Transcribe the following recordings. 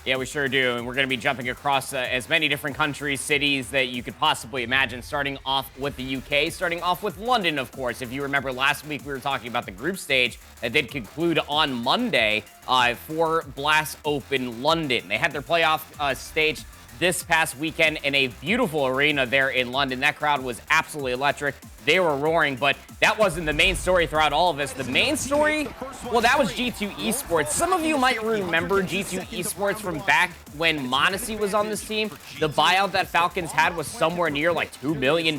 Yeah, we sure do. And we're going to be jumping across as many different countries, cities that you could possibly imagine, starting off with the UK, starting off with London, of course. If you remember last week, we were talking about the group stage that did conclude on Monday for Blast Open London. They had their playoff stage this past weekend in a beautiful arena there in London. That crowd was absolutely electric. They were roaring, but that wasn't the main story throughout all of this. The main story, well, that was G2 Esports. Some of you might remember G2 Esports from back when Monacy was on this team. The buyout that Falcons had was somewhere near like $2 million.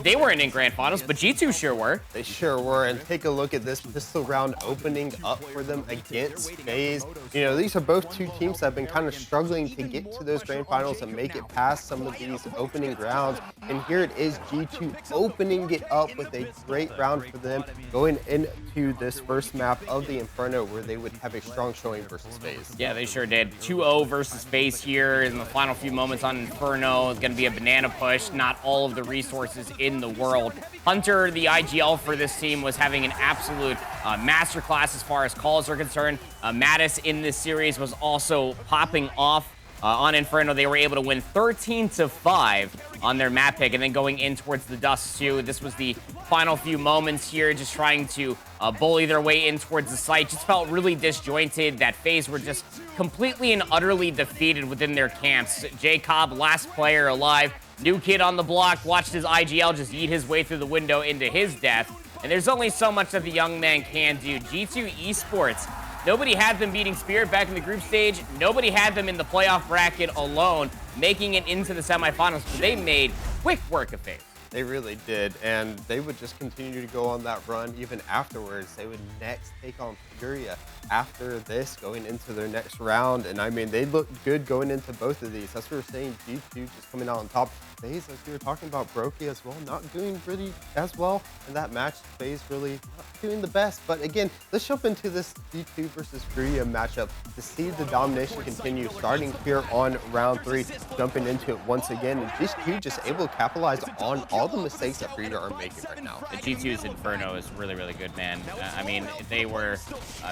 They weren't in grand finals, but G2 sure were. They sure were, and take a look at this pistol round opening up for them against FaZe. You know, these are both two teams that have been kind of struggling to get to those grand finals and make it past some of these opening rounds. And here it is, G2 opening it up with a great round for them, going into this first map of the Inferno where they would have a strong showing versus FaZe. Yeah, they sure did. 2-0 versus FaZe here in the final few moments on Inferno. It's going to be a banana push. Not all of the resources in the world. Hunter, the IGL for this team, was having an absolute masterclass as far as calls are concerned. Mattis in this series was also popping off. On Inferno, they were able to win 13-5 on their map pick, and then going in towards the Dust 2. This was the final few moments here, just trying to bully their way in towards the site. Just felt really disjointed. That FaZe were just completely and utterly defeated within their camps. Jacob, last player alive, new kid on the block, watched his IGL just eat his way through the window into his death. And there's only so much that the young man can do. G2 Esports, nobody had them beating Spirit back in the group stage. Nobody had them in the playoff bracket alone, making it into the semifinals. But they made quick work of FaZe. They really did, and they would just continue to go on that run even afterwards. They would next take on Furia after this, going into their next round. And I mean, they looked good going into both of these. That's what we're saying, G2 just coming out on top. FaZe, as we were talking about, Brokey as well, not doing really as well in that match. FaZe really not doing the best. But again, let's jump into this G2 versus Furia matchup to see the domination continue, starting here on round 3, jumping into it once again. And G2 just able to capitalize on all the mistakes that Furia are making right now. The G2's Inferno is really, really good, man. I mean, they were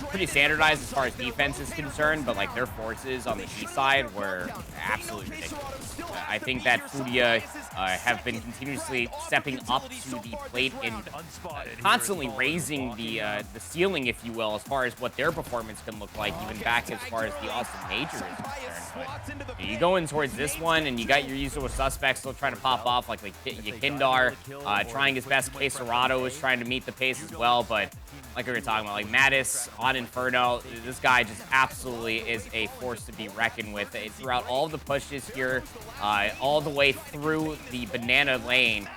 pretty standardized as far as defense is concerned, but like their forces on the G side were absolutely ridiculous. I think that Furia have been continuously stepping up to the plate and constantly raising the ceiling, if you will, as far as what their performance can look like, even back as far as the Austin Major is concerned. But you go in towards this one, and you got your usual suspects still trying to pop off, like Yakindar, trying his best. K-Serrato was trying to meet the pace as well, but like we were talking about, like Mattis on Inferno, this guy just absolutely is a force to be reckoned with. Throughout all the pushes here, all the way through the banana lane,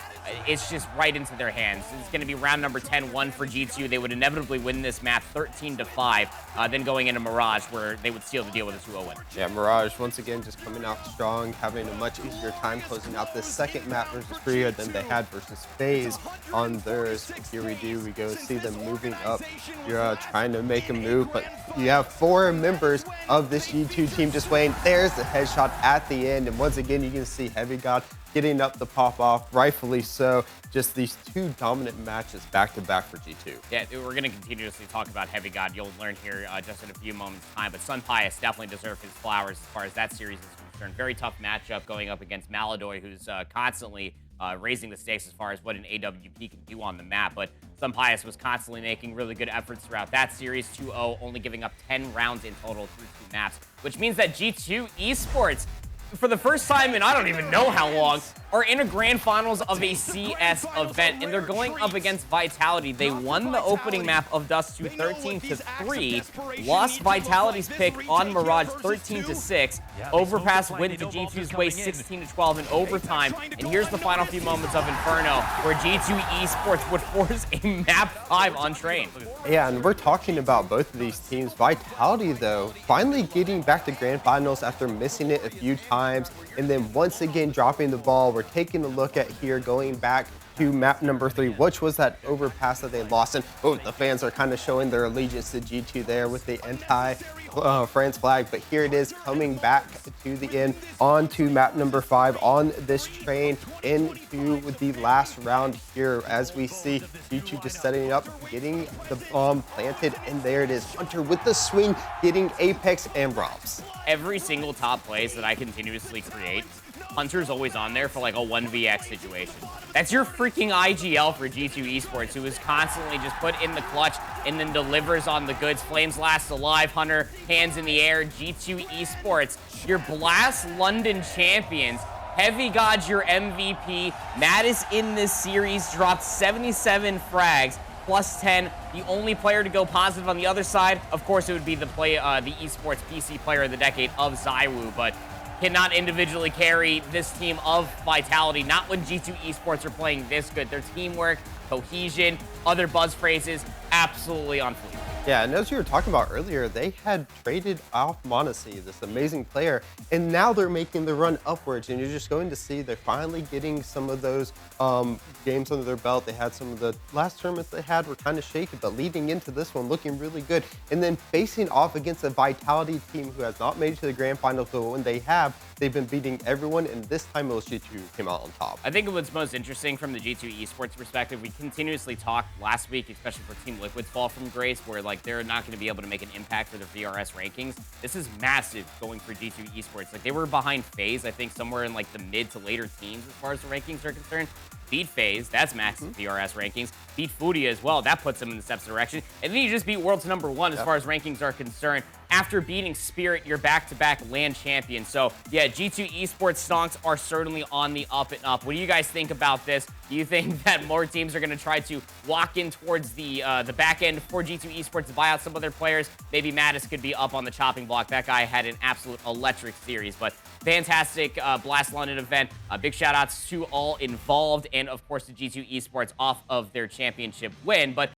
it's just right into their hands. It's going to be round number 10-1 for G2. They would inevitably win this map 13-5, then going into Mirage, where they would seal the deal with a 2-0 win. Yeah, Mirage, once again, just coming out strong, having a much easier time closing out this second map versus Furia than they had versus FaZe on theirs. Here we go, see them moving up. You're trying to make a move, but you have 4 members of this G2 team just waiting. There's the headshot at the end, and once again, you can see Heavy God getting up the pop-off, rightfully so. Just these 2 dominant matches back-to-back for G2. Yeah, we're going to continuously talk about Heavy God. You'll learn here just in a few moments' time. But Sun Pius definitely deserved his flowers as far as that series is concerned. Very tough matchup going up against Maladoy, who's constantly raising the stakes as far as what an AWP can do on the map. But Sun Pius was constantly making really good efforts throughout that series. 2-0, only giving up 10 rounds in total through 2 maps, which means that G2 Esports, for the first time in I don't even know how long, are in a grand finals of a CS event, and they're going up against Vitality. They won the opening map of Dust 2 13-3, lost Vitality's pick on Mirage 13-6. Overpass went to G2's way 16-12 in overtime, and here's the final few moments of Inferno, where G2 Esports would force a map 5 on Train. Yeah, and we're talking about both of these teams. Vitality, though, finally getting back to grand finals after missing it a few times, and then once again dropping the ball. We're taking a look at here, going back to map number 3, which was that overpass that they lost. And oh, the fans are kind of showing their allegiance to G2 there with the anti-France flag. But here it is coming back to the end onto map number 5 on this train into the last round here, as we see G2 just setting it up, getting the bomb planted, and there it is. Hunter with the swing, getting Apex and Robs. Every single top plays that I continuously create, Hunter's always on there for like a 1vx situation. That's your freaking IGL for G2 Esports, who is constantly just put in the clutch and then delivers on the goods. Flames last alive, Hunter, hands in the air. G2 Esports, your Blast London champions. Heavy God's your MVP. Matt is in this series, dropped 77 frags, plus 10. The only player to go positive on the other side, of course, it would be the Esports PC Player of the Decade of Zywoo, but cannot individually carry this team of Vitality, not when G2 Esports are playing this good. Their teamwork, cohesion, other buzz phrases, absolutely on fleek. Yeah, and as you were talking about earlier, they had traded off Monacy, this amazing player, and now they're making the run upwards, and you're just going to see they're finally getting some of those games under their belt. They had some of the last tournaments they had were kind of shaky, but leading into this one, looking really good. And then facing off against a Vitality team who has not made it to the grand finals, but when they have, they've been beating everyone, and this time it was G2 came out on top. I think what's most interesting from the G2 Esports perspective, we continuously talked last week, especially for Team Liquid's fall from grace, where like they're not going to be able to make an impact for their VRS rankings. This is massive going for G2 Esports. Like they were behind FaZe, I think somewhere in like the mid to later teens as far as the rankings are concerned. Beat FaZe, that's massive VRS rankings. Beat Fudia as well, that puts them in the steps direction. And then you just beat World's #1 as far as rankings are concerned. After beating Spirit, you're back-to-back LAN champion. So yeah, G2 Esports stonks are certainly on the up and up. What do you guys think about this? Do you think that more teams are going to try to walk in towards the back end for G2 Esports to buy out some of their players? Maybe Mattis could be up on the chopping block. That guy had an absolute electric series, but fantastic Blast London event. Big shout-outs to all involved, and of course the G2 Esports off of their championship win. But